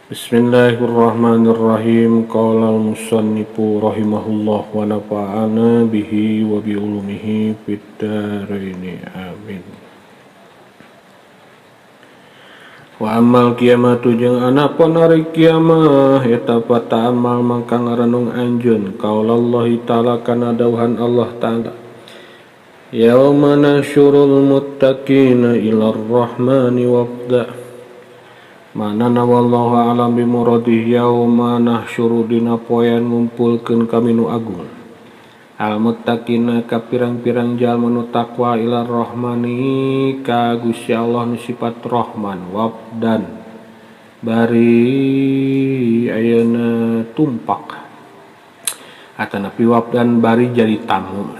Bismillahirrahmanirrahim. Qala al-musannifu rahimahullah wa nafa'ana bihi wa bi ulumihi fid dharain. Amin. Wa amal kiamatu jeung anapun ari kiamah eta pata amal mangka ngarenung anjeun qaulallahi ta'ala kana dawuhan Allah ta'ala. Yauma nasyurul muttaqina ilar rahmani wafda. Manana wallahu alam bimuradih yauma nahsyuru dina poean ngumpulkeun kami nu agung al muttaqina ka pirang-pirang jalma nu taqwa ila rahmani ka Gusti Allah nu sifat rahman wabdan bari ayeuna tumpak atanapi wabdan bari jadi tamu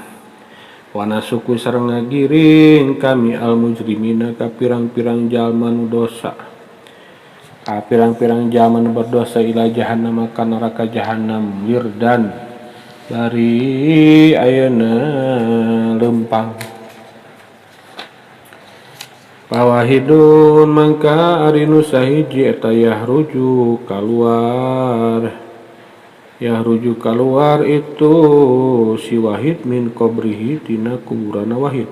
wana suku sareng ngagiring kami al mujrimina ka pirang-pirang jalma nu dosa pirang-pirang zaman berdosa ila jahannam ka neraka jahannam wirdan dari ayeuna lempang pawahidun mangka ari nu sahiji eta yahruju kaluar itu si wahid min qabrihi tina kuburana wahid.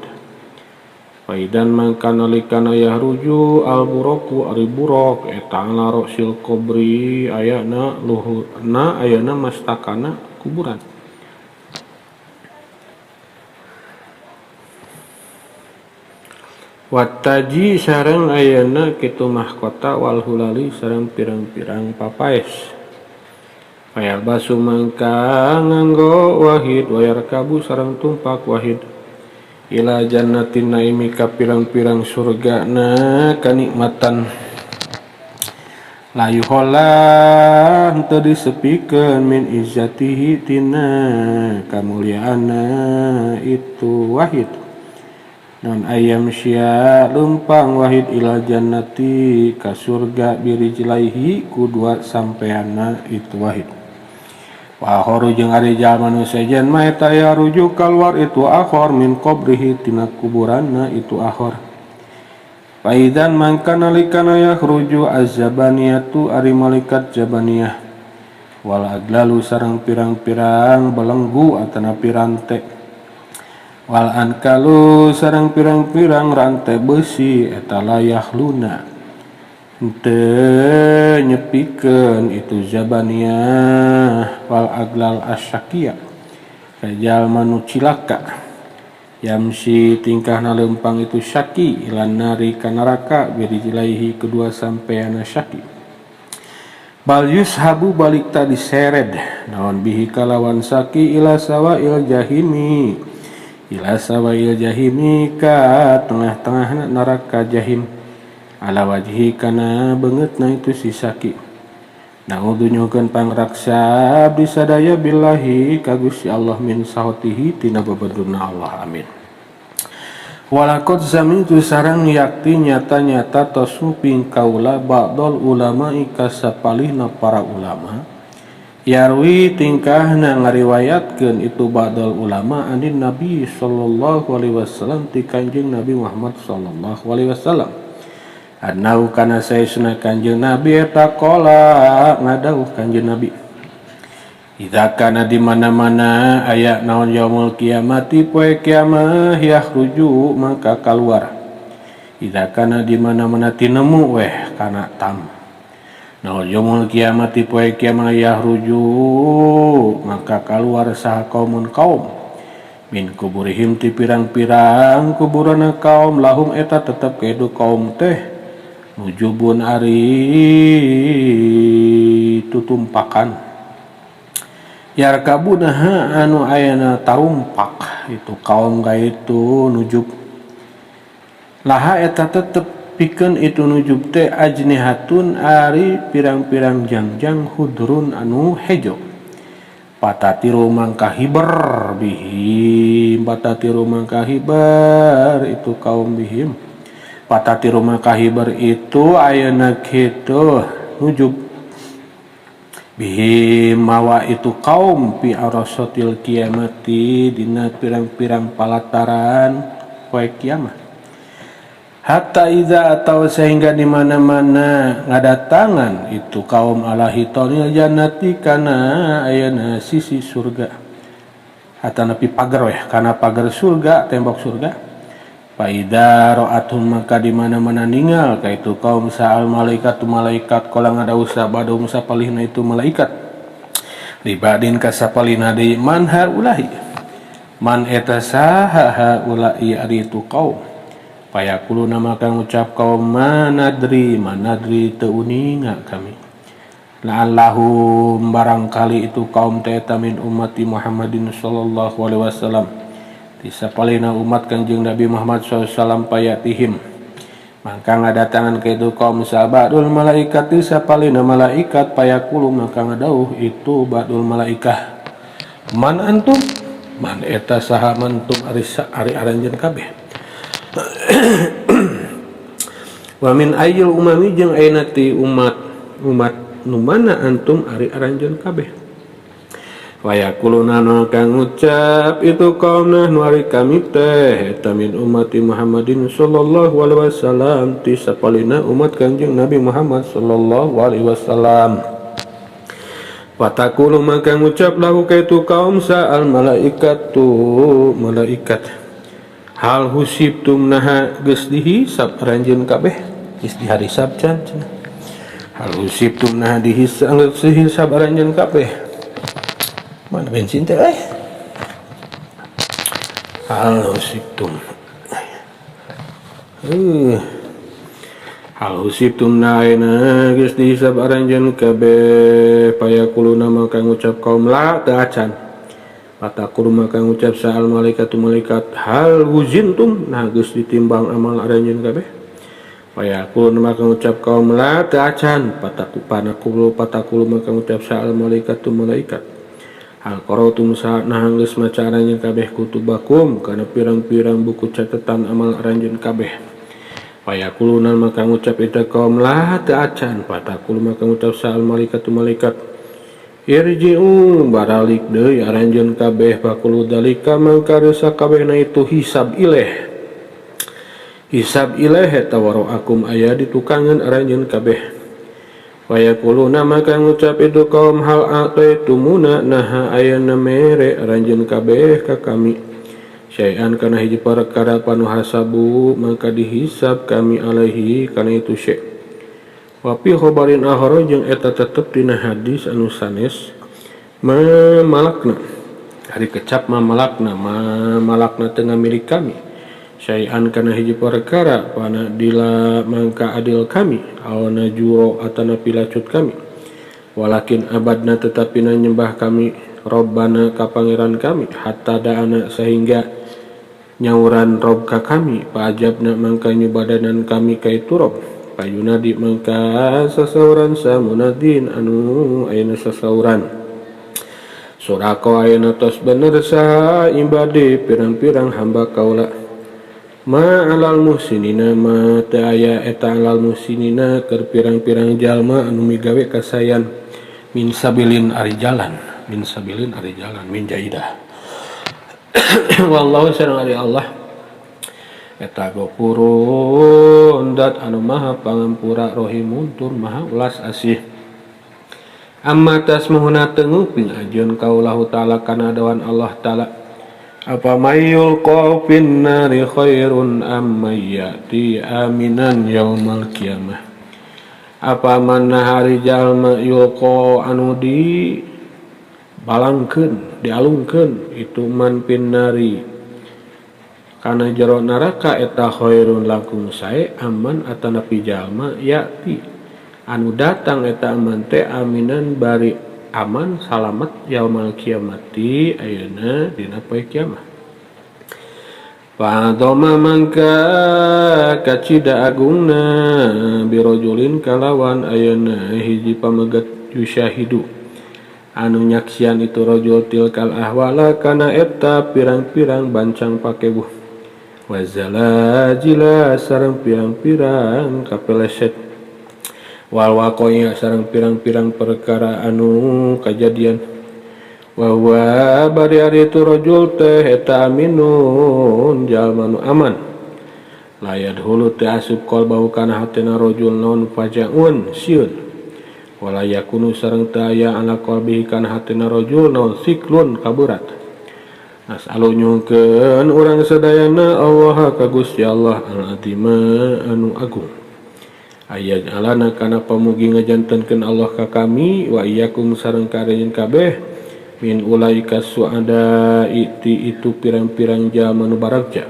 Faidan mangka nalikana yahruju al-buraku ari buruk eta ala rosil kubri ayana luhurna ayana mastakana kuburan. Wattaji sareng ayana kitu mahkota wal hulali sareng pirang-pirang papaes. Fayal basu mangka nganggo wahid wayar kabu sareng tumpak wahid. Ila jannatin naimi ka pirang-pirang surga na kanikmatan layu hola henteu disepikeun min izzatihi tina kamuliaanna itu wahid non ayam sya lempang wahid ila jannati ka surga birijlaihi kudua sampeana itu wahid. Wa jeung ari jalma nu sejen mah eta ya rujuk keluar itu akhor min qabrihi tina kuburanna itu akhor. Faidan mangka nalikana yakhruju az-zabaniyatu ari malaikat zabaniyah wal aglalu sareng pirang-pirang belenggu atanapi rante wal ankalu sareng pirang-pirang rante besi eta layah luna henteu nyepikeun itu zabaniyah wal aglal asyakia jalma nu cilaka yamsi tingkahna lempang itu syaki ilan nari ka neraka birijlaihi kedua sampeana syaki bal yushabu balik tadi sered naon bihi kalawan syaki ila sawail jahimi ka tengah-tengahna neraka jahim ala wajhi kana beungeutna itu si saki naudzu nyukeun pangraksa bisadaya billahi ka Gusti Allah min sahotihi tina babaduna Allah amin. Walaqad zamitu sareng yakti nyata-nyata tasuping kaula ba'dul ulama ikasapalihna para ulama yarwi tingkahna ngariwayatkeun itu ba'dul ulama anin Nabi sallallahu alaihi wasallam ti Kanjeng Nabi Muhammad sallallahu alaihi wasallam annau kana saesna Kanjeng Nabi eta qala ngadawuh Kanjeng Nabi idza kana di mana-mana aya naon yaumul kiamati poe kiamah yakhruju maka keluar idza kana di mana-mana tinemu weh kana tam naon yaumul kiamati poe kiamah yakhruju maka keluar saha kaumun kaum min kuburihim ti pirang-pirang kuburana kaum lahum eta tetep kedu kaum teh nujubun ari tutumpakan yarkabunaha anu ayana tarumpak itu kaum gaitu nujub laha eta tetep pikeun itu nujub teh ajnihatun ari pirang-pirang jangjang hudrun anu hejo patatiru mangka hiber bihim patatiru mangka hiber itu kaum bihim patatiru mangka hiber itu ayeuna kitu nujub bihim mawa itu kaum fi arasatil kiamati dina pirang-pirang palataran poe kiamat hatta iza atau sehingga di mana-mana ngadatangan itu kaum ala hitonil jannati kana ayana sisi surga hatta nepi pagar we kana pagar surga tembok surga faida ra'atum maka di mana-mana ningal ka itu kaum sa'al malaikat kala ngadausa badum sapalihna itu malaikat libadin kasapalina di man haulahi man eta saha haulahi ari itu kaum payaquluna maka ngucap kaum manadri teu uninga kami la'allahum barangkali itu kaum eta min ummati Muhammadin sallallahu alaihi wasallam disapalina umat Kanjeng Nabi Muhammad sallallahu alaihi wasallam payatihim maka ngadatangan ka itu kaum sabadul malaikat disapalina malaikat payaqulu maka ngadauh itu badul malaikah man antum man eta saha mantum ari aranjeun kabeh wa min ayyul umami jeung ayeuna ti umat nu mana antum ari aranjeun kabeh wa yaquluna kang ngucap itu kaumna nu ari kami teh eta min ummati Muhammadin sallallahu alaihi wasallam ti sapalina umat Kanjeng Nabi Muhammad sallallahu alaihi wasallam Fatakulu maka ngucap lahu kaitu kaum sa'al malaikatu malaikat hal husibtum naha geus dihisab aranjeun kabeh geus diharisab can hal husibtum naha dihisab aranjeun kabeh mana bensin teh hal husibtum hal husibtum naha geus dihisab aranjeun kabeh payakuluna maka ngucap kaum la teu acan Fatakul maka ngucap sa'al malaikatu malaikat hal wuzintum nah geus ditimbang amal aranjeun kabeh payaqul maka ngucap kaum la ta'can patakul maka ngucap sa'al malaikatu malaikat hal qara'tum sa nah geus maca aranjeun kabeh kutubakum kana pirang-pirang buku catatan amal aranjeun kabeh payaquluna maka ngucap eta kaum la ta'can patakul maka ngucap sa'al malaikatu malaikat irji'u baralik deui aranjeun kabeh bakulu dalika mangka resa kabehna itu hisab ileh eta waraakum aya di tukangan aranjeun kabeh wa yaquluna maka ngucap itu kaum hal ataitumuna naha ayana mere aranjeun kabeh ka kami syai'an kana hiji perkara panu hasabu maka dihisab kami alaihi kana itu syai' Wapi khobarin ahoro jeung eta tetep dina hadis anu sanes malakna hari kecap malakna tengah milik kami syai'an kana hiji perkara pana dila mangka adil kami awana juro atana pilacut kami walakin abadna tetapi nyembah kami robbana ka pangeran kami hatta da'ana sehingga nyauran rob ka kami paajabna mangka nyubadanan kami ka itu rob payunadi mangka sasauran samunadin anu ayeuna sasauran surako ayeuna tos bener saha ibade pirang-pirang hamba kaula ma alal muhsinina ma teu aya eta alal muhsinina keur pirang-pirang jalma anu migawe kasayan min sabilin ari jalan min jaidah wallahu sareng ari Allah eta gopurun dat anu maha pangampura rohimun tur maha ulas asih amma tasmuhuna tenguping ajeun kaulahu ta'ala kana dawan Allah ta'ala apa mayul qafin nari khairun amma yati aminan yaumal qiyamah apa manna hari jalma yulqa anu di balangkeun dialungkeun itu man pinnari kana jero neraka eta khairun lakum sae aman atanapi jalma yati anu datang eta aman teh aminan bari aman salamet yaumal kiamati ayeuna dina poe kiamat Fa'adoma mangka kacida agungna birojulin kalawan ayeuna hiji pamegat yusyahidu anu nyaksian itu rajul tilkal ahwala kana eta pirang-pirang bancang pakebuh wazalajila sareng pirang-pirang kapeleset wal waqoya sareng pirang-pirang perkara anu kajadian wa bari ari itu rajul teh eta aminun jalma nu aman layad hulu teu asup qalbahu kana hatena rajul naon fajaun sieun wala yakunu sareng teu aya ala qalbihi kana hatena rajul naon siklun kaberat. As'alu nyuhkeun urang sadayana Allah ka Gusti Allah al-azima anu agung. Ayat alana kana pamugi ngajantenkeun Allah ka kami wa iyyakum sareng kareun kabeh min ulaika suada itu pirang-pirang jalma nu baragja.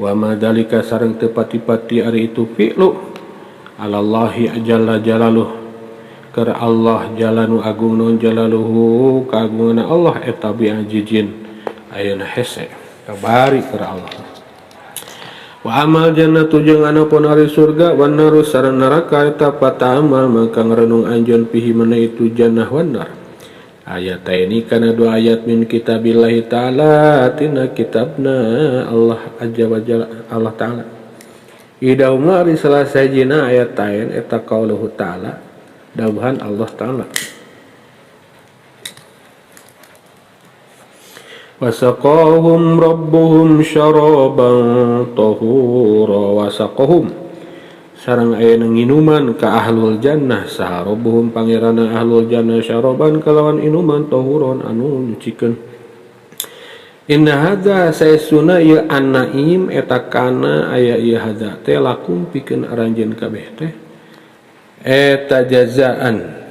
Wa madzalika sareng teu pati-pati ari itu fi'lu alallahi jalla jalaluh keur Allah jalla nu agung non jalaluhu kaagungna Allah eta bi ajijin ayeuna hese kabari keur Allah. Wa amal jannatu jeung anapun ari surga wan naru sareng neraka eta patamal maka ngrenung anjeun pihi mana itu jannah wan nar. Ayat ini kana dua ayat min kitabillahi ta'ala tina kitabna Allah azza wa jalla Allah ta'ala. Idauma ari salah sajina ayat tain eta qauluhu ta'ala dawuhan Allah ta'ala. Wasaqahum rabbuhum syaraban tahura wasaqahum sareng aya nginuman ka ahlul jannah saha rabbuhum pangerana ahlul jannah syaraban kalawan inuman tahuron anu nyucikeun. Inna hadza saesuna ieu an-naim eta kana aya ieu hadza teh lakum pikeun aranjeun kabeh teh eta jazaan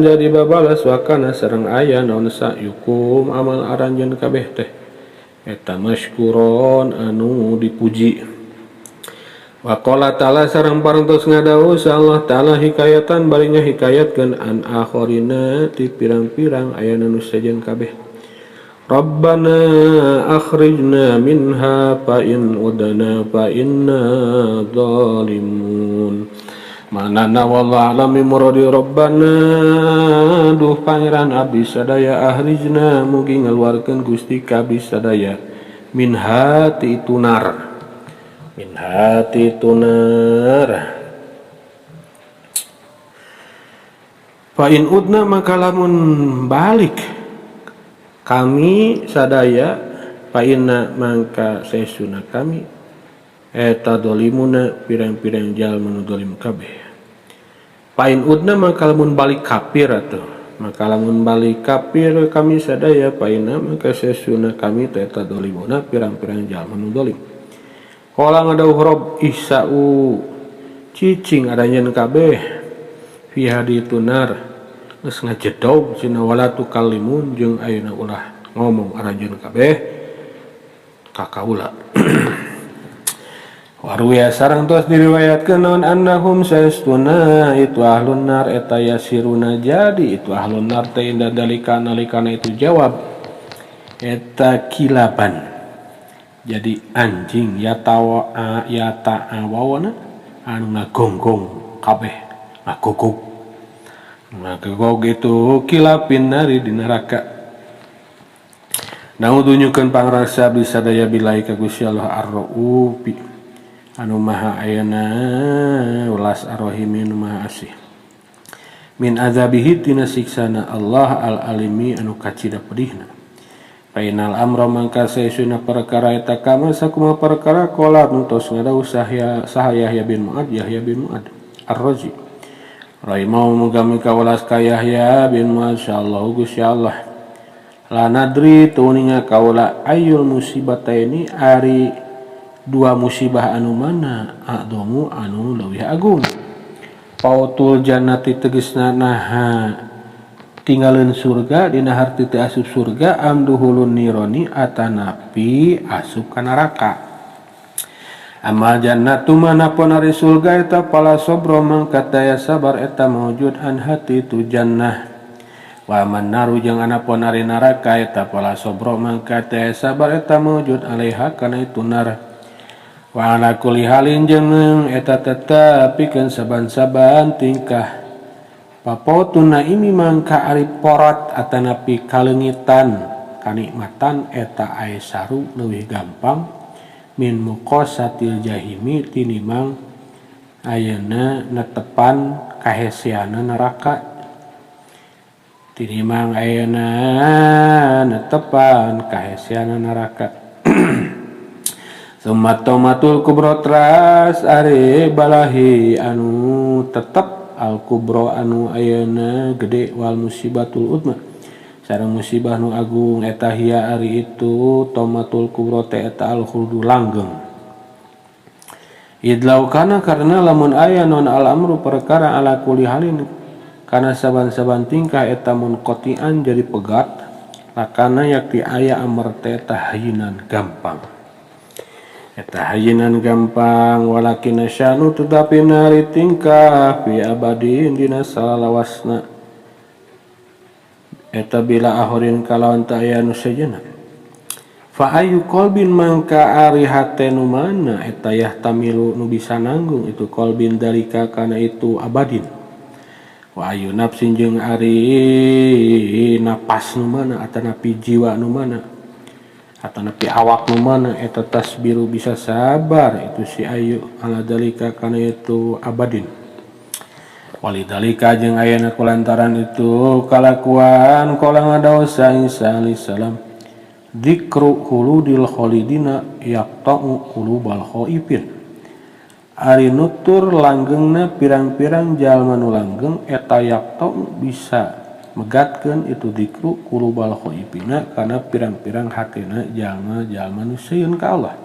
jadi babalas wakana sareng aya naon sa'yukum amal aranjeun kabeh teh eta masykuron anu dipuji. Wa qala ta'ala sareng parantos ngadawu Allah ta'ala hikayatan bari ngahikayatkeun an akhirina ti pirang-pirang aya nu sajen kabeh. Rabbana akhrijna minha fa in udana fa inna zalimun. Manana wallahu alam muradi Rabbana duh pangeran abdi sadaya akhrijna mugi ngaluarkeun Gusti ka abdi sadaya min hati tunar min hati tunar fa in udna maka lamun balik kami sadaya fa inna mangka saesuna kami eta dolimuna pirang-pirang jalma nu dolim kabeh. Fa in udna maka lamun balik kafir atuh maka lamun balik kafir kami sadaya fa inna maka saesuna kami eta dolimuna pirang-pirang jalma nu dolim. Qala ngadauh Rabb ihsa'u cicing aranjeun kabeh fi hadi tunar geus ngajedog cenah wala tukallimun jeung ayeuna ulah ngomong aranjeun kabeh ka kaula. Waruya sareng tos diriwayatkeun naon annahum saestuna itu ahlun nar eta yasiruna jadi itu ahlun nar teh inda dalika nalikana itu jawab eta kilaban jadi anjing yata'awana anu ngagonggong kabeh ngagogog itu kilapin nari di neraka. Naudzu nyukeun pangrasa bisa daya bilai ka Gusti Allah ar-raufi anu maha ayana ulas ar-rahim anu maha asih min azabihi tina siksana Allah al-alimi anu kacida pedihna. Fainal amra mangka saesuna perkara eta kama sakuma perkara qala nutos ngadau Yahya bin Mu'ad ar-Razi rahimahullah mugami kawalas ka Yahya bin Mu'ad insyaallah Gusti Allah la nadri tuninga kaula ayul musibataini ari dua musibah anu mana a'dhamu anu leuwih agung. Pautul jannati tegasna naha tinggalin surga dina harti teu asup surga amduhulun nironi atanapi asup ka neraka. Amal jannatu manapun ari surga eta pala sabra mangka daya sabar eta maujud an hati tu jannah. Wa man naru jeung anapun ari neraka eta pala sabra mangka daya sabar eta maujud alaiha kana itu nar. Wa ala kulli halin jeung eta tetepikeun saban-saban tingkah papotuna imi mangka ari porot atanapi kalengitan kanikmatan eta aisaru leuwih gampang min muqasatil jahimi tinimang ayeuna netepan kahesiana neraka tinimang ayeuna netepan kahesiana neraka. Sumatomatul kubro tras are balahi anu tetep al kubro anu ayeuna gede wal musibatul udma sareng musibah nu agung eta hiya ari itu tomatul kubro teh eta al khuldu langgeng idlau kana karena lamun aya non al amru perkara ala kulli halin kana saban-saban tingkah eta mun qati'an jadi pegat lakana yakti aya amr teh eta hayyinan gampang eta hayyinan gampang walakin syanu tetapi nari tingkah fi abadin dina salawasna eta bila ahorin kalawan ta aya nu sejenna fa ayu qalbin mangka ari hate nu mana eta yahtamilu nu bisa nanggung itu qalbin dalika kana itu abadin wa ayu nafsin jeung ari napas nu mana atanapi jiwa nu mana atanapi awak nu mana eta tasbiru bisa sabar itu si ayu ala dalika kana itu abadin walidalika jeung ayana kulantaran itu kalakuan qala ngadaosa Isa alaihi salam dzikru khuludil khalidina yaqta'u qulubal khaifin ari nutur langgengna pirang-pirang jalma nu langgeng eta yaqta'u bisa megatkeun itu dzikru qulubal khaifina kana pirang-pirang hatena jalma-jalma nu sieun ka Allah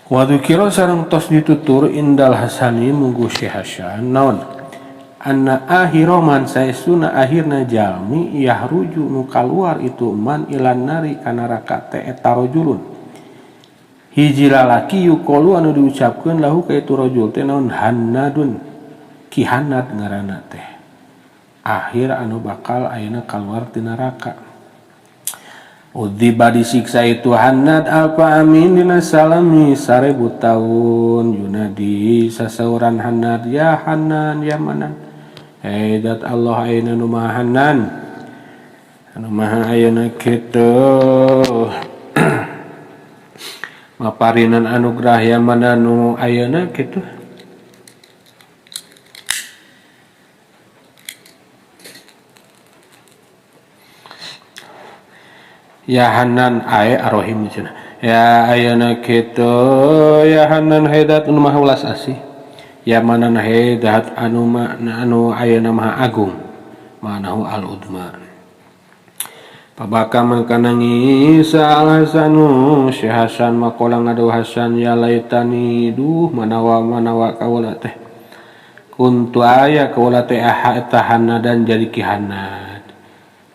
wa dzikra sareng tos ditutur indal hasani munggu si Hasan naon anna akhira man saestuna akhirna jalmi yahruju nu kaluar itu man ilan nari kana neraka teh eta rajulun hiji lalaki yuqalu anu diucapkeun lahu ka itu rajul teh naon hannadun ki hannad ngaranna teh akhir anu bakal ayeuna kaluar ti neraka udziba disiksa itu hannad alfa amin dina salami 1000 tahun yunadi sasauran hannad ya hanan ya manan dat Allah ayeuna nu maha hanan anu maha ayeuna kitu maparinan anugrah ya manan nu ayeuna kitu ya hanan ae arrohim cenah ya ayeuna kitu ya hanan haidat anu maha ulas asih ya manan haidat anu ayeuna maha agung manahu al udma pabaka mangka nangis al hasanu si Hasan makola ngadu Hasan ya laitani duh manawa kaula teh kuntu aya kaula teh eta hanadan jadi ki hanad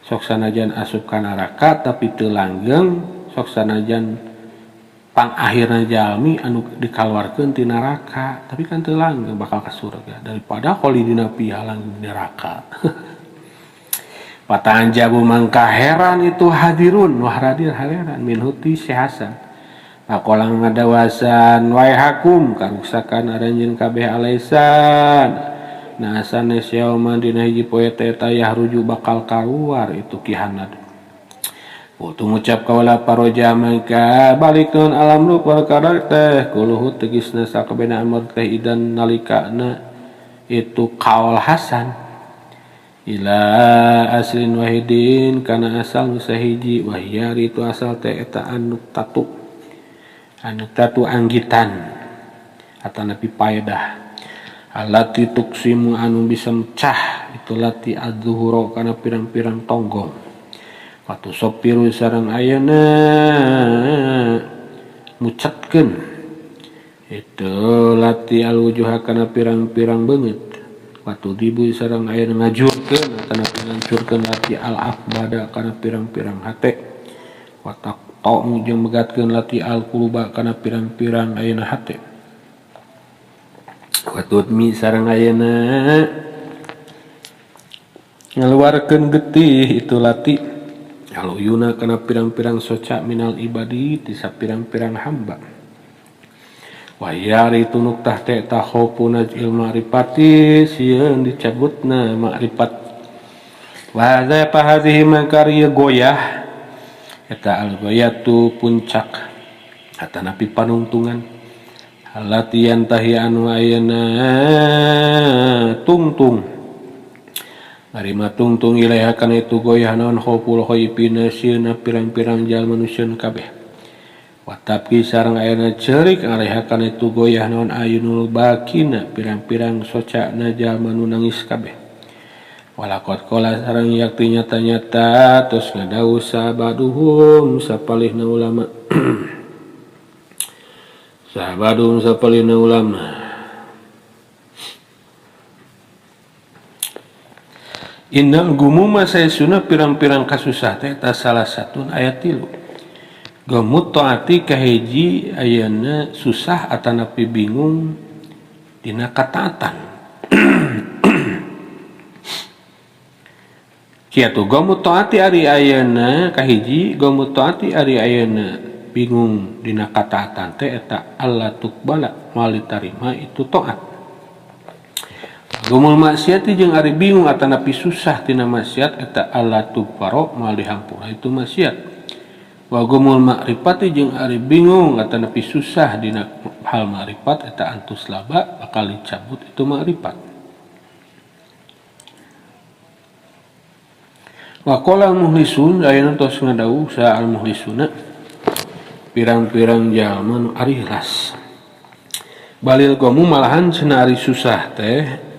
sok sanajan asup ka neraka tapi teu langgeng sok sanajan pang akhirna jalmi anu dikaluarkeun ti neraka tapi kan teu langgeng bakal ka surga daripada khalidina fiha langgeng di neraka patahan jabu mangka heran itu hadirun wah hadir heran min huti si Hasan pakola ngadawasan wae hakum karuksakan aranjeun kabeh alaisan nah sanes yauma dina hiji poe teh tayah ruju bakal kaluar itu ki hanad putu ngucap kaula paroja mangka balikeun alam lu perkara teh kuluhu tegisna sakabena amr teh idan nalikana itu qaul Hasan ila aslin wahidin kana asal nu sahiji wahyar itu asal teh eta anu tatu anggitan atanapi paedah alati tuksimu anu bisa mecah itu lati adzuhuro kana pirang-pirang tonggong waktu sopiru sareng ayeuna mucatkeun itu lati alwujuha kana pirang-pirang beungeut waktu dibu sareng ayeuna ngajurkeun kana ngancurkeun lati al afbada kana pirang-pirang hate watak ta'u jeung megatkeun lati al quluba kana pirang-pirang ayeuna hate watut mi sareng ayeuna ngaluarkeun getih itu lati aluyuna kana pirang-pirang soca minal ibadi ti sapirang-pirang hamba wayari tunuk tah teh tahopuna ilmu ma'rifati sieun dicabutna ma'rifat wa za pahadhihi makariya goyah eta al goyatu puncak atanapi panungtungan latihan tahi anu ayeuna tungtung arima tungtung ilaiha kana itu goyah naon khauful khaifina sieuna pirang-pirang jalma nu sieun kabeh Watapki sareng ayana cerik ngaleha kana itu goyah naon ayunul bakina pirang-pirang socana jalma nu nangis kabeh. Walakot kola sareng yakti nyata-nyata tos ngadawuh sahabaduhum sapalihna ulama. Sahabaduhum sapalihna ulama. Innal gumuma saesuna pirang-pirang kasusah teh ta salah satun ayat 3. Gamut taati kahiji ayana susah atanapi bingung dina kataatan. Kiatu gamut taati ari ayana kahiji gamut taati ari ayana bingung dina kataatan teh eta Allah tuqbala moal ditarima itu taat. Gumul maksiat jeung ari bingung atanapi susah tina maksiat eta Allah tuqfaro moal dihampura itu maksiat. Wa gumul ma'rifati jeung ari bingung atanapi susah dina hal ma'rifat eta antus laba bakal dicabut itu ma'rifat. Wa qala al-muhlisun ayeuna tos ngadawuh sa al-muhlisuna pirang-pirang jalma nu ari ikhlas. Balil gomu malahan cenah ari susah teh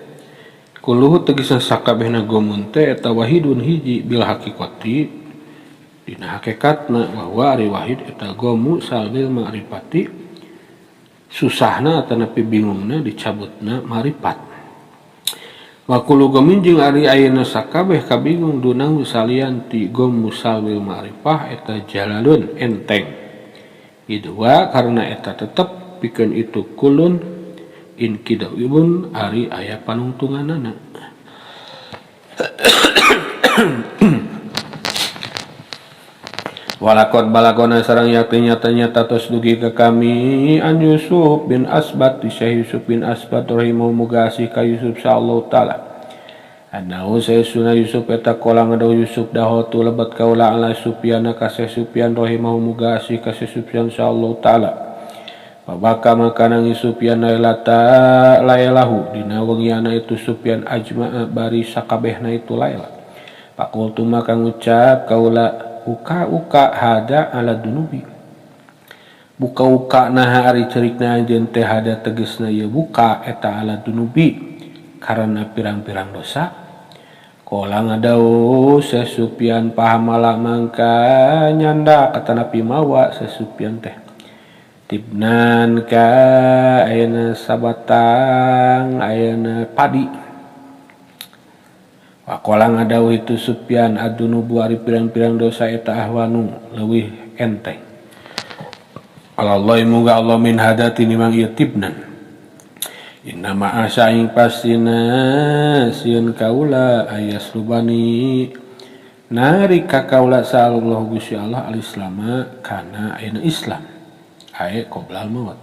kulluhu tegasna sakabehna gomun teh eta wahidun hiji bil haqiqati dina hakikatna bahwa ari wahid eta gomu salbil ma'rifati susahna atanapi bingungna dicabutna ma'rifat. Wa kullu gomin jeung ari ayeuna sakabeh kabingung dunahu salian ti gomu salbil ma'rifah eta jalalun enteng. Idua karena eta tetep pikeun itu kulun in kidawibun ari aya panungtunganana. Walakot balagona sarang yakti nyata-nyata tos dugi ke kami an Yusuf bin Asbat di Syekh Yusuf bin Asbat rahimahu muga asih ka Yusuf sallallahu taala. Anahu sayyiduna Yusuf eta qala ngadaw Yusuf dahotu lebat kaula ala Sufyan ka Syekh Sufyan rahimahu muga asih ka Syekh Sufyan sallallahu taala. Babaka maka nangis Sufyan lailahu dina wengiana itu Sufyan ajma'a bari sakabehna itu laila. Pakultu maka ngucap kaula uka hada ala dunubi buka nah ari cerikna anjeun teh hada tegasna ieu buka eta ala dunubi karena pirang-pirang dosa. Qala ngadawu Sufyan pahamala mangka nyanda katanapi mawa Sufyan teh tibnan ka ayeuna sabatang ayeuna padi. Waqala ngadawu itu Sufyan adunubu ari pirang-pirang dosa eta ahwanu leuwih enteng. Allah muga Allah min hadati nimang ieu tibnan. Inna ma asaing pastina sieun kaula ayas lubani nari ka kaula sallallahu Gusti Allah al-islama kana ayeuna Islam aye qoblal maut.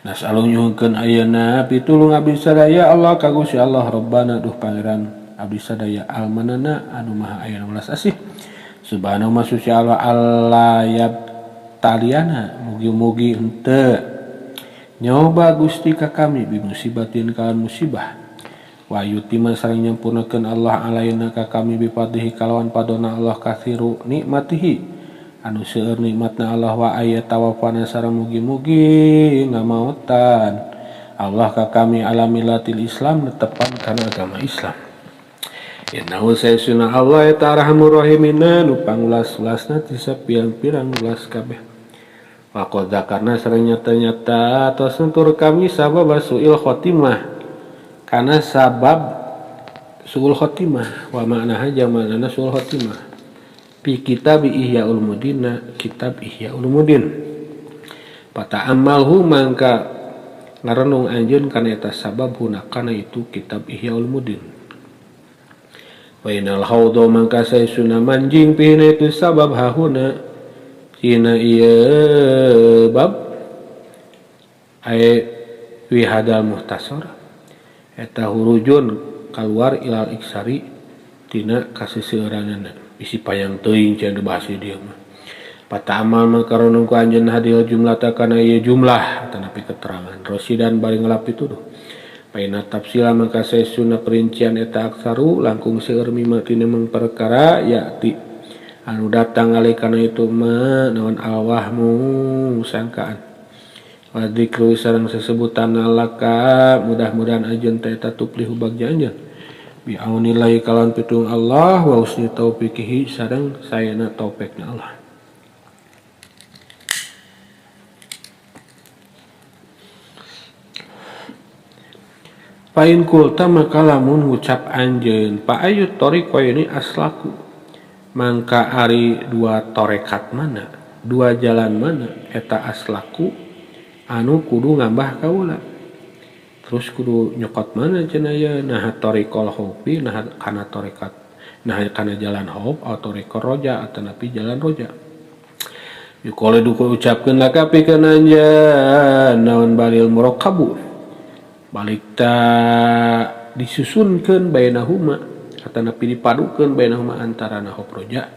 Nasalun nyuhkeun ayeuna pitulung abdi sadaya Allah ka Gusti Allah Rabbana duh pangeran abdi sadaya almanana anu maha aya welas asih subhanahu wa ta'ala Allah taliana mugi-mugi henteu nyoba Gusti ka kami bi musibatin kalan musibah wa yutima sareng nyampurnakeun Allah alaina ka kami bi fadlihi kalawan padona Allah kathiru nikmatihi anu seueur nikmatna Allah wa aya tawafana sareng mugi-mugi ngamaotan Allah ka kami ala millatil Islam netepan kana agama Islam. Innahu sayyiduna Allah eta arhamur rahimina nu pangulas-ulasna ti sapiang-pirang ulas kabeh. Wa qad zakarna sareng nyata-nyata tos nutur kami sabab suil khotimah kana sabab suul khotimah wa maknaha jamanana suul khotimah fi kitab Ihya Ulumuddin kitab Ihya Ulumuddin. Pata amalhu mangka ngarenung anjeun kana eta sabab hunakana itu kitab Ihya Ulumuddin. Wa inal haudhu mangka sayyiduna manjing pihina itu sabab hahuna cina iya bab ay fi hadal muhtasar eta hurujun keluar ilal iksari tina kasiseuranana bisi payang teuing cenah dibahas ieu mah. Pata amal makaronong ku anjeun hadil jumlah takana ieu jumlah tanapi keterangan rosidan bari ngalap pituduh. Paina tafsila maka sayyiduna perincian eta aksaru langkung seueur mimma tina perkara yakti anu datang alih kana itu mah naon alwahmu sangkaan wa dzikru sareng sesebutan laka mudah-mudahan ajeun teh eta tuplihu bagja anjeun bi aunillahi kalawan pitulung Allah wa husni taufiqihi sareng saena taufikna Allah. Pain kulta maka lamun ngucap anjeun pa ayu tariqo ini aslaku mangka ari dua torekat mana dua jalan mana eta aslaku anu kudu ngambah kaula terus kudu nyokot mana cenah aya nah tariqol hopi nah kana torekat nah kana jalan hop atau tariqor roja atau napi jalan roja yukole duku ucapkeun laka pikeun anjeun naon balil muraqabu balik ta disusunkeun bainahuma atau napi dipadukeun bainahuma antara hop roja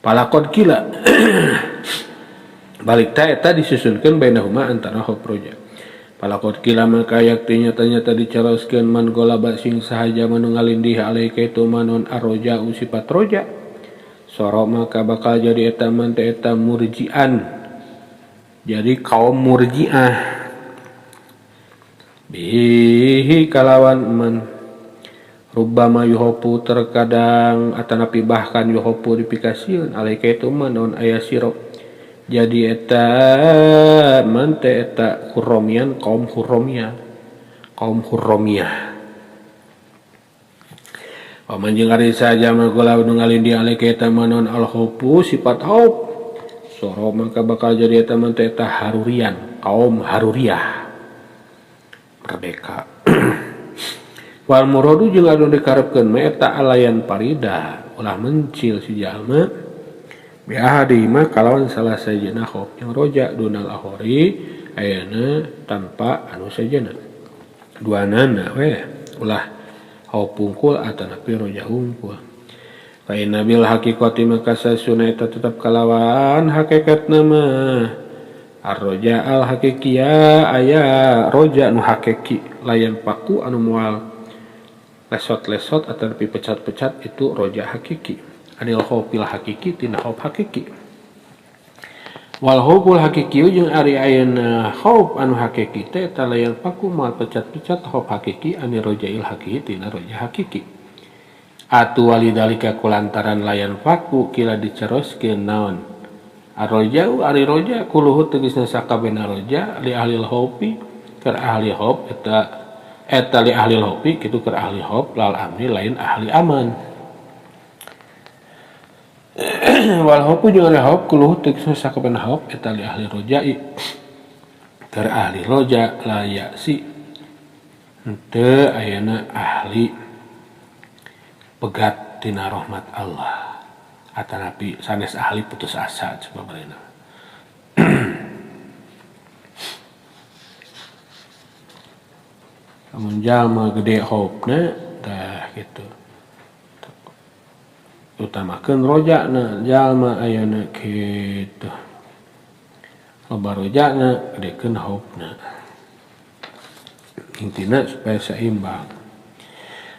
palakod kila balik ta eta disusunkeun bainahuma antara hop roja palakod kila maka yakti nyata-nyata dicaroskeun man golaba sing sahaja manu ngalindih alaika itu manon arroja sifat roja soro maka bakal jadi eta man teh eta murjian jadi kaum murjiah bihi kalawan man rubbama yuhopu terkadang atanapi bahkan yuhopu dipikasieun alaika itu manon aya siro jadi eta man teh eta huromian kaum huromiyah paman jeung ari saja magola nu ngalindi alaika eta manon alhopu sifat haup soro maka bakal jadi eta man teh eta harurian kaum haruriyah merdeka wal muradu jeung anu dikarepkeun mah eta alayan parida ulah mencil si jalma bi ahadima kalawan salah sajana hop yang roja dunal ahori ayana tanpa anu sajana duanana we ulah hop pungkul atanapi roja hungkul fa inna bil haqiqati maka sasuna eta tetep kalawan hakikatna mah ar-roja al haqiqiyya aya roja nu haqiqi layan paku anu moal lesot-lesot atau lebih pecat-pecat itu roja hakiki anil hopil hakiki tina hop hakiki wal hopul hakiki jeung ari ayeuna hop anu hakiki teh talayan paku moal pecat-pecat hop hakiki anil rojail hakiki tina roja hakiki atu walidalika kulantaran layan paku kila diceroskeun naon ar-roja ari roja kuluhu tegasna sakabehna roja li ahli hopi keur ahli hop eta li ahli hopi kitu keur ahli hop lal amri lain ahli aman wal hopu jeung ari hop kuluh tegasna sakabehna hop eta li ahli rojai keur ahli roja la yasi henteu ayeuna ahli pegat tina rahmat Allah atanapi sanes ahli putus asa coba barena amun jalma gede hopna tah kitu utamakeun rojana jalma ayeuna kitu loba rojana gedekeun hopna intina supaya seimbang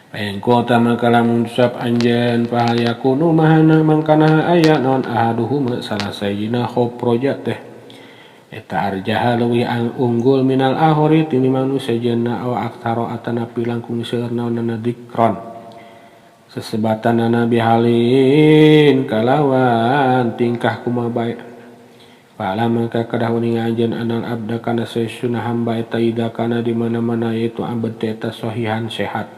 pengko utama kalamun usap anjeun fahal yakunu mahana mangkana aya naon ahaduhuma salah sajina hop roja teh eta arjaha leuwih unggul minal ahori tinimbang nu sejenna aw aktaro atanapi langkung seueur naonnana dikron sesebatanana bihalin kalawan tingkah kumaha bae fala maka kadah uning anjeun anal abda kana sayyiduna hamba eta ida kana di mana-mana yaitu abad eta sahihan sehat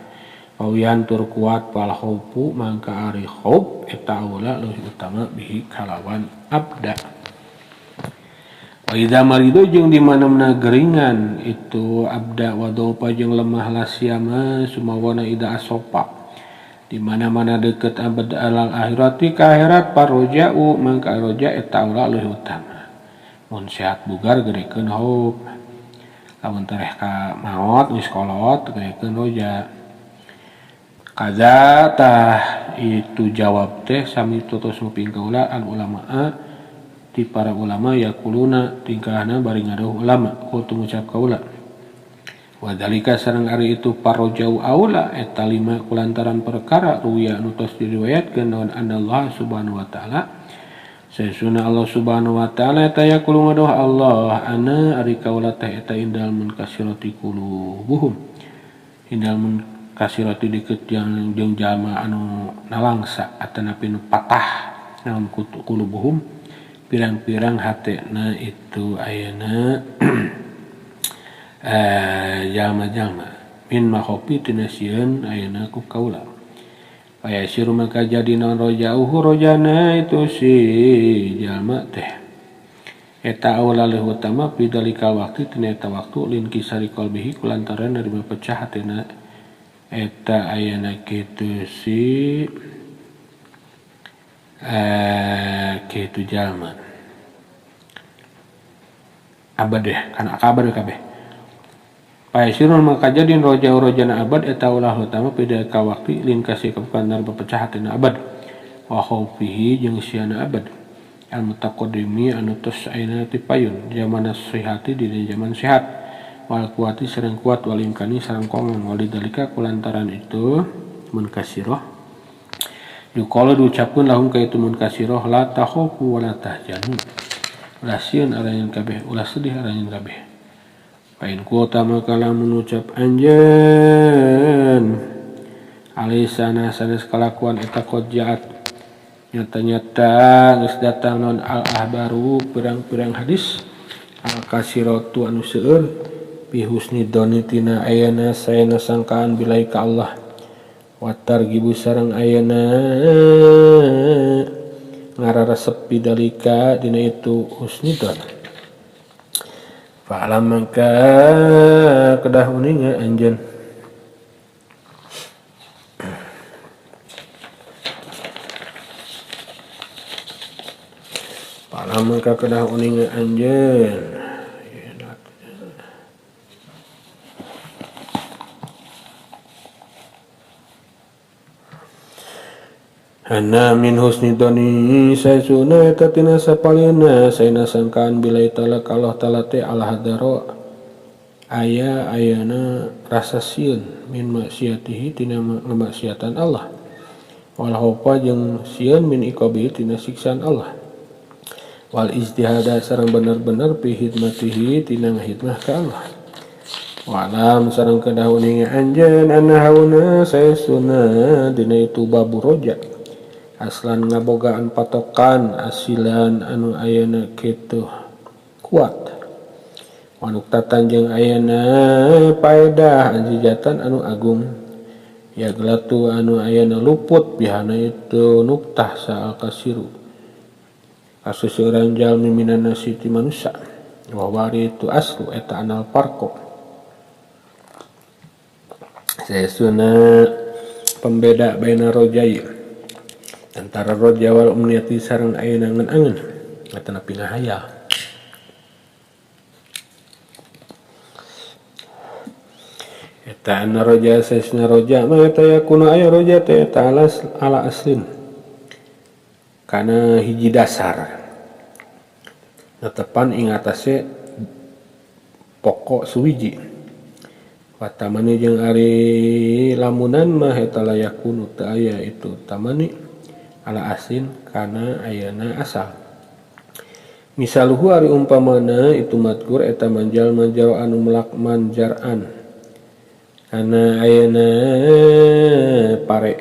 pawian tur kuat pal haupu mangka ari haup eta aula leuwih utama bihi kalawan abda wa idza marido jeung di mana-mana geringan itu abda wa dopa jeung lemah lasyama sumawana ida asopa di mana-mana deukeut abad alal akhirati ka akhirat paroja'u mangka roja eta aula leuwih utama mun sehat bugar gedekeun haup lamun tareh ka maot geus kolot gedekeun roja kaza tah itu jawab teh sami tutus muping kaula al ulama ti para ulama yaquluna tingkahna bari ngaruh ulama kudu ngucap kaula Wadalika sareng ari itu parojau aula eta 5 kulantaran perkara ruya anu tos diriwayatkeun naon Allah subhanahu wa ta'ala saesuna Allah subhanahu wa ta'ala eta yaqulu ngadoh Allah ana ari kaula teh eta indal mun kasirati qulubuhum indal mun kasirati dikeut jeung jalma anu nalangsa atanapi nu patah naon qulubuhum pirang-pirang hatena itu ayeuna jalma-jalma min mahopi tina sieun ayeuna ku kaula aya siru maka jadi naon rojauhu rojana itu si jalma teh eta awalal utama bidalika waktu tina eta waktu lin kisari qalbihi kulantaran nerima pecah hatena eta ayeuna kitu si kitu jalma abad deh kana kabar kabeh Paisirun maka jadin rojana abad eta ulah utama pada kawakti lin kasih kebukanan berpecah hatina abad wa khaufihi jeung siana abad al mutaqaddimi anu tos ayeuna ti payun zaman sihati di zaman sehat wal kuati sareng kuat wal imkani sareng kongon walidalika kulantaran itu mun kasirah yuqalu diucapkeun lahum ka itu mun kasirah la takhafu wa la tahzanu ulah sieun arayan kabeh ulah sedih arayan kabeh Pain kuota maka lamun ucap anjeun alisana sanes kalakuan eta qodjaat nyata-nyata geus datang non al ahbaru pirang-pirang hadis al kasiratu anu seueur bi husni doni tina ayana saena sangkaan bilai ka Allah wa targibu sareng ayana ngararesep bidalika dina itu husni don Fa'alam maka kedah uninga anjeun Fa'alam maka kedah uninga anjeun Hana min husni doni saesuna eta tina sapalina saena sangkaan bilai talak Allah taala teh al hadaro ayana rasa sieun min maksiatihi tina ngamaksiatan Allah wal khaufa jeung sieun min iqabihi tina siksaan Allah wal ijtihada sareng bener-bener fi hidmatihi tina ngahidmah ka Allah walam sareng kedah uning anjeun anahauna saesuna dina itu babu roja aslan ngabogaan patokan asilan anu ayana kitu kuat manuk tatan jeung ayana paedah anjijatan anu agung ya gelatu anu ayana luput bihana itu nuktah saal kasiru kasusuran jalmi minana siti manusia wawari itu aslu eta anal parko saesuna pembeda baina rojai antara roja wal umniyati sareng ayeuna angen-angen eta nepi ngahayal eta anna roja saesna roja mah eta yakuna aya roja teh ta'ala ala aslin kana hiji dasar netepan ing atase pokok suwiji watamani jeung ari lamunan mah eta layakunu teu aya itu tamani ala asin kana ayana asal misaluhu ari umpamana itu madkur eta manjal anu melak manjaran kana ayana pare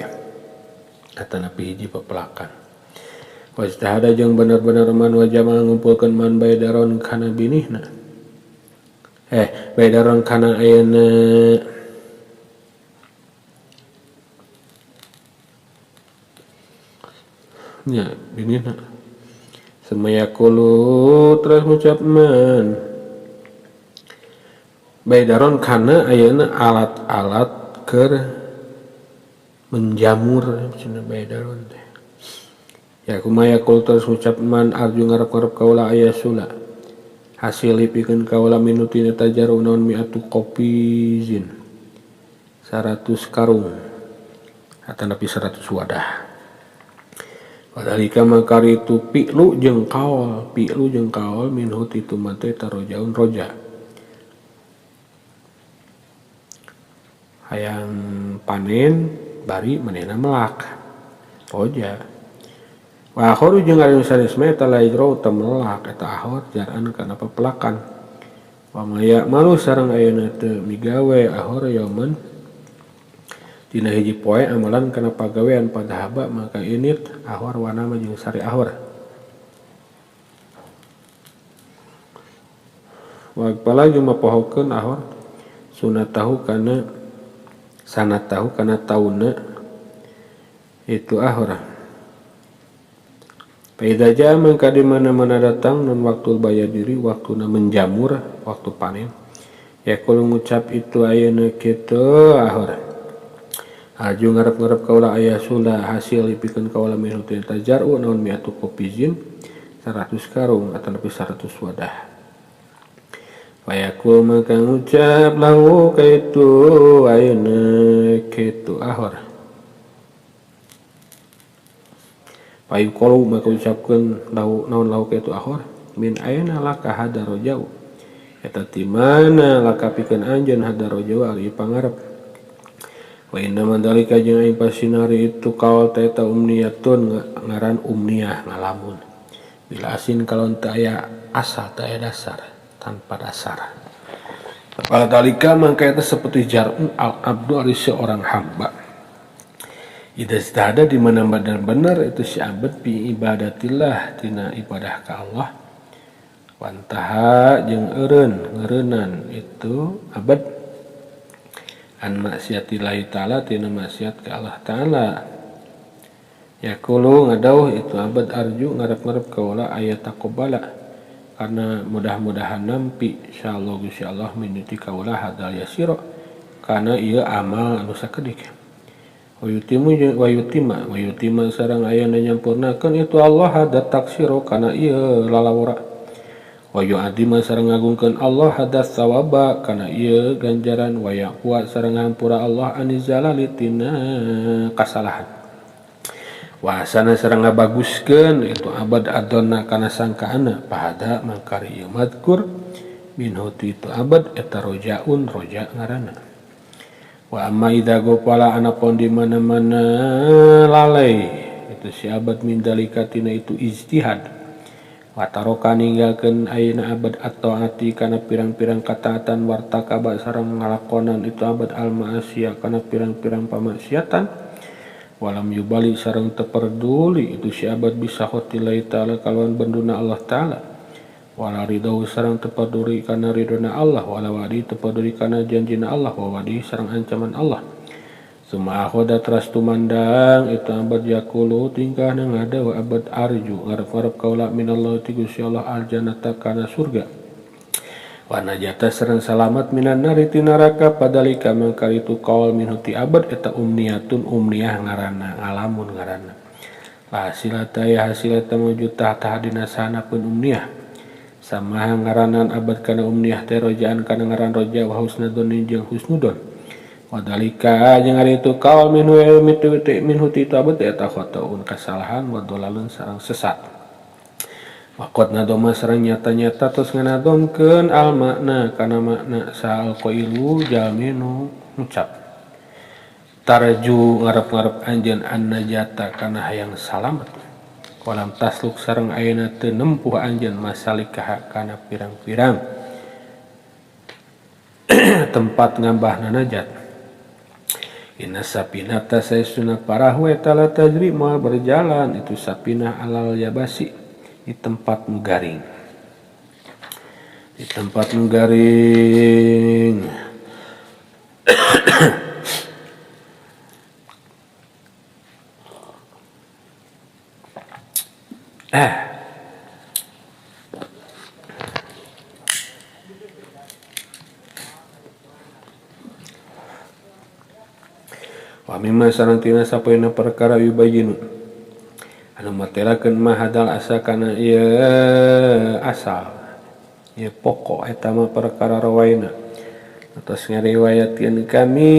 atanapi hiji pepelakan wajtahada jeung bener-bener man wajama ngumpulkeun man baydaron kana binihna baydaron kana ayana ya binina semaya kulu terus ngucap man baydaron kana ayeuna alat-alat keur menjamur cenah baydaron teh ya kumaya kulu terus ngucap man arju ngarep-ngarep kaula aya sula hasil pikeun kaula minutina tajaru naon mi'atu qopizin 100 karung atanapi 100 wadah Wadalika makari itu pi'lu jeung kaol minhu itu mate tarojaun roja hayang panen bari manehna melak roja wa akharu jeung ari sanes mah eta laidro teu melak eta ahor jarana kana papelakan wa maya malu sareng ayeuna teu migawe ahor yauman dina hiji poe amalan kana pagawean padahaba maka init ahor wana mah jeung sari ahor wa apalagi mapohokeun ahor sunatahu kana sanatahu kana tauna itu ahor paida jaa mangka di mana-mana datang non waktu bayadiri waktuna menjamur waktu panen ya kalau ngucap itu ayeuna kitu ahor aju ngarep-ngarep kaula aya sunda hasil dipikeun kaula minhu teh tajar'u naon mi'atu kopizin 100 karung atau lebih 100 wadah. Fayakul maka ngucap lahu kaitu ayeuna kitu ahor. Fayaqulu maka ucapkeun lahu naon lahu kaitu ahor min ayeuna laka hadarojau. Eta ti mana laka pikeun anjeun hadarojau ari pangarep. Wa inna mandalika jeung aing pasinari itu kaul eta umniyatun ngaran umniyah ngalamun bila asin kalau teu aya asal teu aya dasar tanpa dasar pada dalika mangka eta seperti jar'un al abdu ari seorang hamba ida istada di mana benar-benar itu si abad bi ibadatillah tina ibadah ka Allah wantaha jeung ngeureunnan itu abad an maksiatillahi ta'ala tina maksiat ke Allah ta'ala yaqulu ngadauh itu abad arju ngarep-ngarep kaula aya taqabbala karena mudah-mudahan nampi insyaallah Gusti Allah minuti kaula hadal yasira kana ieu amal anu sakedik wa yutima sareng aya nyampurnakeun itu Allah hadat taksiro kana ieu lalawara wa yu'adima sareng ngagungkeun Allah hadas sawaba kana ieu ganjaran wa yaqwa sareng ngampura Allah anizalali tina kasalahan wa asana sareng ngabaguskeun itu abad adonna kana sangkaana pahada mangkari ieu madkur minhu itu abad eta rojaun roja ngaranna wa amma idza gopala anapun di mana-mana lalai itu si abad min dalika tina itu ijtihad wataroka ninggalkeun ayeuna abad at-taati kana pirang-pirang kataatan wartakaba sareng ngalakonan itu abad al-ma'asiyah kana pirang-pirang pamaksiatan walam yubali sareng teu peduli itu si abad bisa khotilai ta'ala kalawan benduna Allah ta'ala wala ridau sareng teu peduli kana ridona Allah wala wadi teu peduli kana janjina Allah wa wadi sareng ancaman Allah suma akhoda teras tumandang itu abad yakulu tingkah ngada wa abad arju ngarep-ngarep kaula minallah ti Gusti Allah aljannata kana surga wa najata sareng salamat minan nari ti neraka padalika mangka itu qaul minhu ti abad eta umniyatun umniyah ngaranna ngalamun ngaranna hasilata ya hasilata mawujud tahta dina sanapeun umniyah samaha ngaranan abad kana umniyah teh rojaan kana ngaran roja wa husnudun jeung husnudun wadalika jeung ari itu kaul minhu itu abad eta khataun kasalahan wa dalalun sareng sesat waqad nadoma sareng nyata-nyata tos nganadomkeun al makna kana makna sal qailu jaminu ngucap tarju ngarep-ngarep anjeun an najata kana hayang salamet walam tasluk sareng ayeuna teu nempuh anjeun masalikah kana pirang-pirang tempat ngambahna najat inna sapinata sayyiduna parahu etala tajri moal berjalan itu sapinah alal yabasi di tempat garing wa mimma sarantina sapoeuna perkara yubayinu anu matelakeun mahadal asa kana ieu asal ieu pokok eta mah perkara rawaina atas ngariwayatkeun kami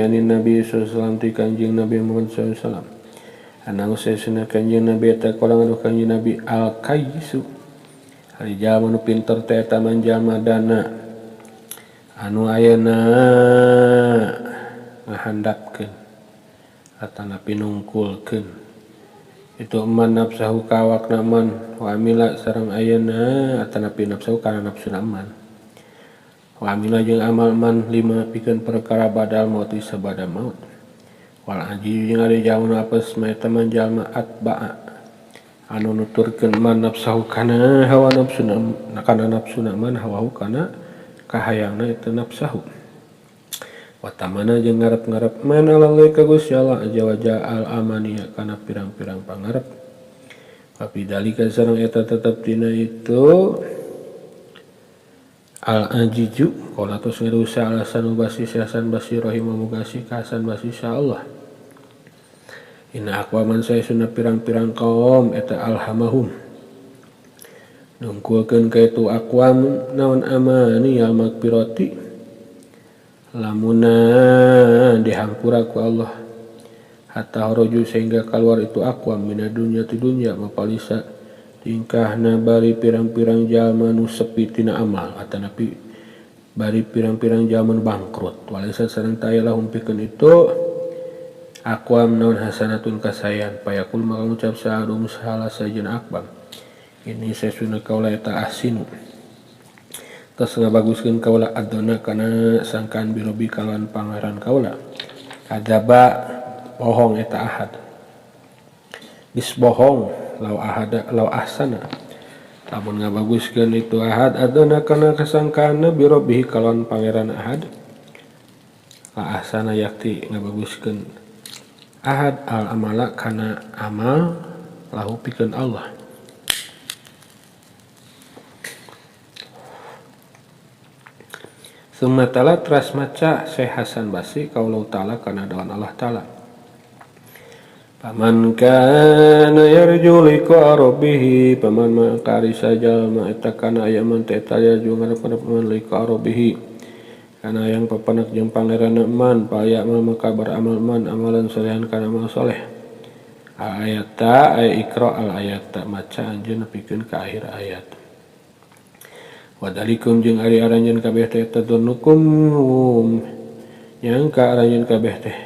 anin Nabi sallallahu alaihi wasallam ti Kanjeng Nabi Muhammad sallallahu alaihi wasallam anu sesuna Kanjeng Nabi eta kalangan Kanjeng Nabi al-Qayyisu ari jalma nu pinter teh eta manjalma dana anu ayeuna ngahandapkeun atanapi nungkulkeun itu man nafsahu kawakna man wa amila sareng ayeuna atanapi nafsahu kana nafsuna man wa amila jeung amal man lima pikeun perkara badal maut sabada maut wal aji jeung ari jauna apes maeta man jalma atba'a anu nuturkeun man nafsahu kana hawa nafsuna man hawahu kana kahayangna itu nafsahu watamana jeung ngarep-ngarep man alalai ka Gusti Allah azza wa jalla al amaniya kana pirang-pirang pangarep tapi dalika sareng eta tetep tina itu al ajiju qala tos ngarusa alasan basi Hasan Basri rahimahullah mugasih ka Hasan Basri insyaallah inna aqwaman sayyiduna pirang-pirang kaum eta alhamahum nungkulkeun ka itu aqwam naon amani al magfirati lamuna dihampura ku Allah hatta horoju sehingga keluar itu aqwam mina dunya ti dunya mapalisa tingkahna bari pirang-pirang jalma nu sepi tina amal atanapi bari pirang-pirang jalma nu bangkrut walisa sareng taya lahum pikeun itu aqwam naon hasanatun kasayan payakul maka ngucap sa'adum sahala sajeuna aqwam ini sesuna kaula eta ahsinu tos ngabaguskeun kaula adona kana sangkaan birobi kalawan pangeran kaula kadzaba bohong eta ahad bis bohong lau ahsana lamun ngabaguskeun itu ahad adona kana kasangkaanna birobi kalawan pangeran ahad la ahsana yakti ngabaguskeun ahad al amala kana amal lahu pikeun Allah summa tala teras maca Syekh Hasan Basri qaulullah ta'ala kana dawan Allah ta'ala paman kana yarju liqa rabbih paman mangkari sajal ma eta kana aya man eta yarju ngarep-ngarep man liqa rabbih kana yang papanak jeung pangeranna man paya maka beramal man amalan solehan kana amal soleh ayata ay ikra al ayata maca anjeun nepikeun ka akhir ayat wadalikum jeung ari aranjeun kabeh teh tadunukum nyangka aranjeun kabeh teh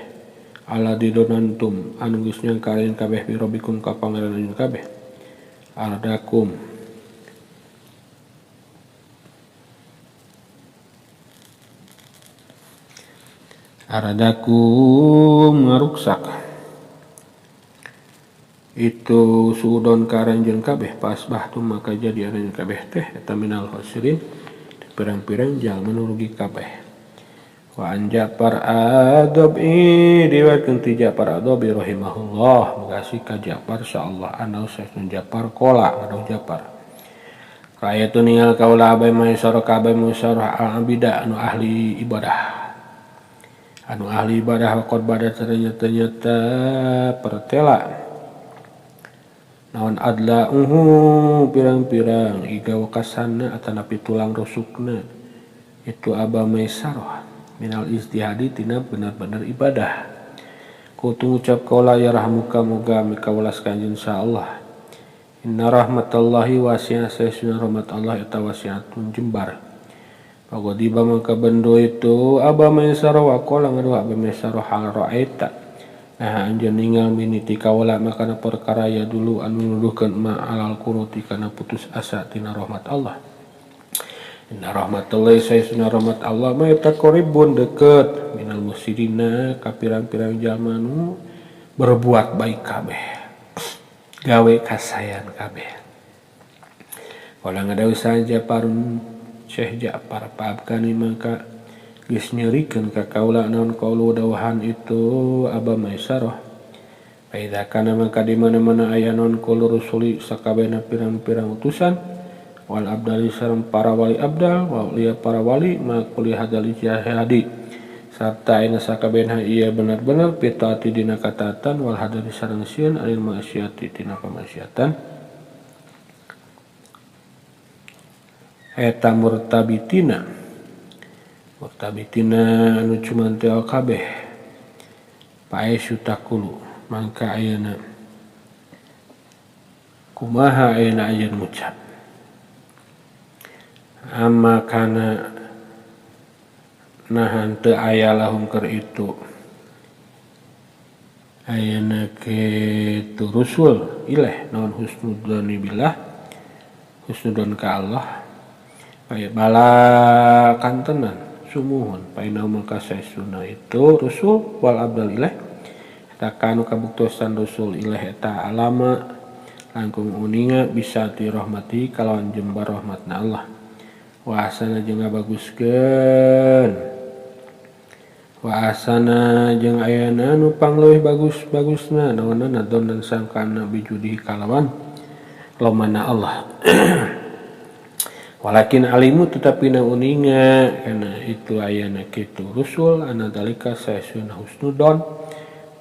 ala didonantum anu geus nyangka aranjeun kabeh bi rabbikum ka pangeran anjeun kabeh ardakum aradakum ngaruksak itu sudon karanjeun kabeh pas bahtum maka jadi aranjeun kabeh teh eta minal khosirin pirang-pirang jalma nu rugi kabeh wa an Ja'far Adabi riwayatkeun ti Ja'far Adabi rahimahullah mugasih ka Ja'far insyaallah ana Sayyidun Ja'far qala anu Ja'far kaya tu ningal kaula abay maisara kabeh musarah al-abida anu ahli ibadah wakot badat ternyata pertela naon adla pirang-pirang iga wakasanna atanapi tulang rusukna itu aba maisarah minal istihadi tina benar-benar ibadah kutu ngucap kaula ya rahmuka moga mikawelas kanjeun insyaallah inna rahmatallahi wasi'ah sayyidina rahmat Allah eta wasi'atun jembar pagodiba maka bendo itu aba maisara wa qala ngadu aba maisara hal ra'aita nah anjeun ningal miniti kaula makana perkara ya dulu anu nuduhkeun ma alal qunuti kana putus asa tina rahmat Allah inna rahmatallahi sayyidina rahmat Allah ma eta qaribun deukeut minal musyrina ka pirang-pirang jalma nu berbuat baik kabeh gawe kasayan kabeh wala ngadawi saja parun Syekh Ja'far paabkani maka geus nyerikeun ka kaula naon qaulu dawahan itu aba maisarah faida kana maka di mana-mana aya naon qaulu rusuli sakabehna pirang-pirang utusan wal abdali sareng para wali abdal wa liya para wali maquli hadal jihadi sarta ina sakabehna ieu benar-benar pitaati dina kataatan wal hadari sareng sieun anil maksiati tina pamaksiatan eta murtabitina anu cuman teu kabeh pae sutakulu mangka ayeuna kumaha ayeuna ayeun ngucap amma kana nahan teu aya lahum keur itu ayana kitu rusul ileh naon husnudzon billah husnudzon ka Allah aya bala kantenan sumuhun paina maka saestuna itu rusul wal abdal ileh eta kanu kabuktosan rusul ileh eta alama langkung uninga bisa dirahmati kalawan jembar rahmatna Allah wa asana jeung ngabaguskeun wa asana jeung ayana nu pangleuwih bagus-bagusna naonna nadon dan sangkana bijudi kalawan lomana Allah walakin alimu tetapi na uninga kana itu ayana kitu rusul anadalika saesuna husnudon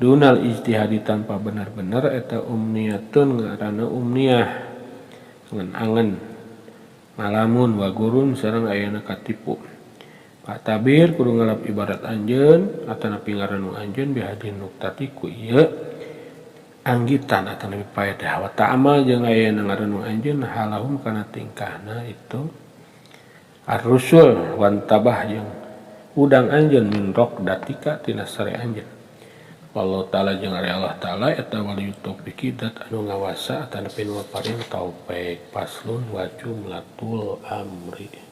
dunal ijtihadi tanpa benar-benar eta umniyatun ngaranna umniyah angan-angan ngalamun wa gurun sareng ayana katipu Pak Tabir kudu ngalap ibarat anjeun atanapi ngarannu anjeun bihadin nuktati ku ieu anggitan atanapi paedah wa ta'amal jeung ayana ngarannu anjeun halahum kana tingkahna itu ar-rusul wan tabah jeung udang anjeun min rokdatika tina sare anjeun wallahu ta'ala jeung ari Allah ta'ala eta waliyut taufiki dat anu ngawasa atanapi nu paring taufik paslun wa jumlatul amri